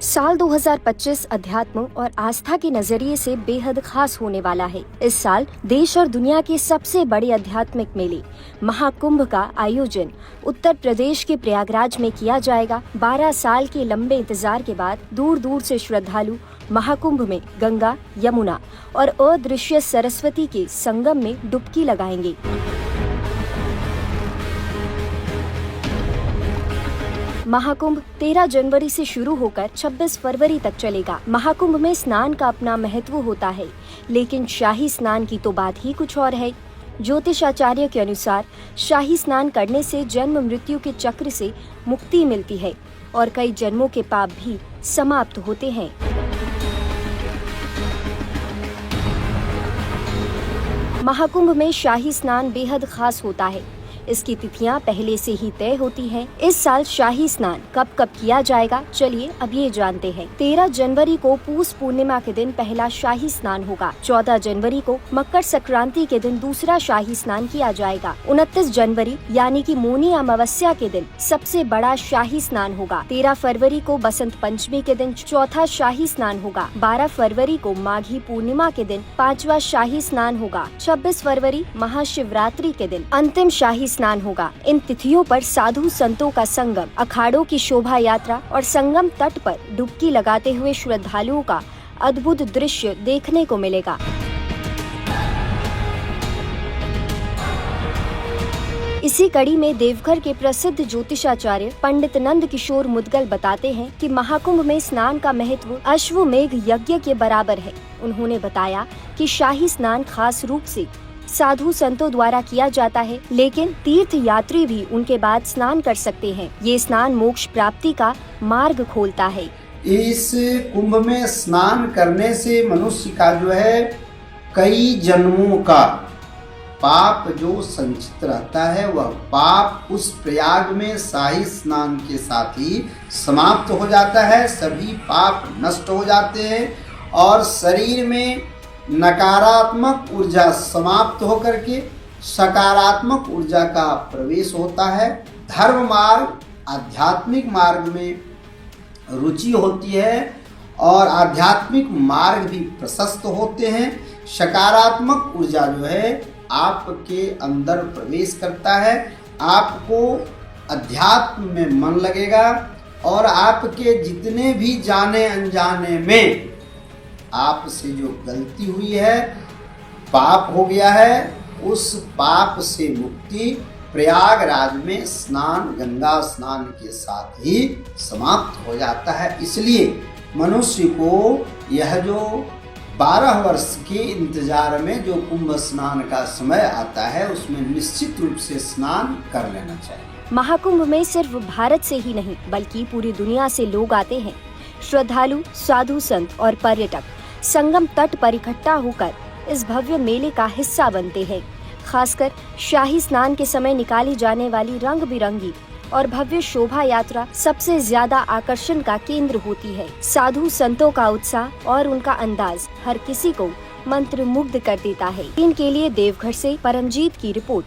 साल 2025 अध्यात्म और आस्था के नजरिए से बेहद खास होने वाला है। इस साल देश और दुनिया के सबसे बड़े आध्यात्मिक मेले महाकुंभ का आयोजन उत्तर प्रदेश के प्रयागराज में किया जाएगा। 12 साल के लंबे इंतजार के बाद दूर दूर से श्रद्धालु महाकुंभ में गंगा, यमुना और अदृश्य सरस्वती के संगम में डुबकी लगाएंगे। महाकुंभ 13 जनवरी से शुरू होकर 26 फरवरी तक चलेगा। महाकुंभ में स्नान का अपना महत्व होता है, लेकिन शाही स्नान की तो बात ही कुछ और है। ज्योतिषाचार्य के अनुसार शाही स्नान करने से जन्म मृत्यु के चक्र से मुक्ति मिलती है और कई जन्मों के पाप भी समाप्त होते हैं। महाकुंभ में शाही स्नान बेहद खास होता है। इसकी तिथियां पहले से ही तय होती हैं। इस साल शाही स्नान कब कब किया जाएगा, चलिए अब ये जानते हैं। 13 जनवरी को पूस पूर्णिमा के दिन पहला शाही स्नान होगा। 14 जनवरी को मकर संक्रांति के दिन दूसरा शाही स्नान किया जाएगा। 29 जनवरी यानी कि मौनी अमावस्या के दिन सबसे बड़ा शाही स्नान होगा। 13 फरवरी को बसंत पंचमी के दिन चौथा शाही स्नान होगा। 12 फरवरी को माघी पूर्णिमा के दिन 5वां शाही स्नान होगा। 26 फरवरी महाशिवरात्रि के दिन अंतिम शाही स्नान होगा। इन तिथियों पर साधु संतों का संगम, अखाड़ों की शोभा यात्रा और संगम तट पर डुबकी लगाते हुए श्रद्धालुओं का अद्भुत दृश्य देखने को मिलेगा। इसी कड़ी में देवघर के प्रसिद्ध ज्योतिषाचार्य पंडित नंद किशोर मुदगल बताते हैं कि महाकुंभ में स्नान का महत्व अश्वमेघ यज्ञ के बराबर है। उन्होंने बताया कि शाही स्नान खास रूप से साधु संतों द्वारा किया जाता है, लेकिन तीर्थ यात्री भी उनके बाद स्नान कर सकते हैं। ये स्नान मोक्ष प्राप्ति का मार्ग खोलता है। इस कुंभ में स्नान करने से मनुष्य का जो है कई जन्मों का पाप जो संचित रहता है, वह पाप उस प्रयाग में शाही स्नान के साथ ही समाप्त हो जाता है। सभी पाप नष्ट हो जाते हैं और शरीर में नकारात्मक ऊर्जा समाप्त होकर के सकारात्मक ऊर्जा का प्रवेश होता है। धर्म मार्ग, आध्यात्मिक मार्ग में रुचि होती है और आध्यात्मिक मार्ग भी प्रशस्त होते हैं। सकारात्मक ऊर्जा जो है आपके अंदर प्रवेश करता है। आपको अध्यात्म में मन लगेगा और आपके जितने भी जाने अनजाने में आपसे जो गलती हुई है, पाप हो गया है, उस पाप से मुक्ति प्रयागराज में स्नान, गंगा स्नान के साथ ही समाप्त हो जाता है। इसलिए मनुष्य को यह जो 12 वर्ष के इंतजार में जो कुंभ स्नान का समय आता है, उसमें निश्चित रूप से स्नान कर लेना चाहिए। महाकुंभ में सिर्फ भारत से ही नहीं बल्कि पूरी दुनिया से लोग आते हैं। श्रद्धालु, साधु संत और पर्यटक संगम तट पर इकट्ठा होकर इस भव्य मेले का हिस्सा बनते हैं। खासकर शाही स्नान के समय निकाली जाने वाली रंग बिरंगी और भव्य शोभा यात्रा सबसे ज्यादा आकर्षण का केंद्र होती है। साधु संतों का उत्साह और उनका अंदाज हर किसी को मंत्रमुग्ध कर देता है। इनके लिए देवघर से परमजीत की रिपोर्ट।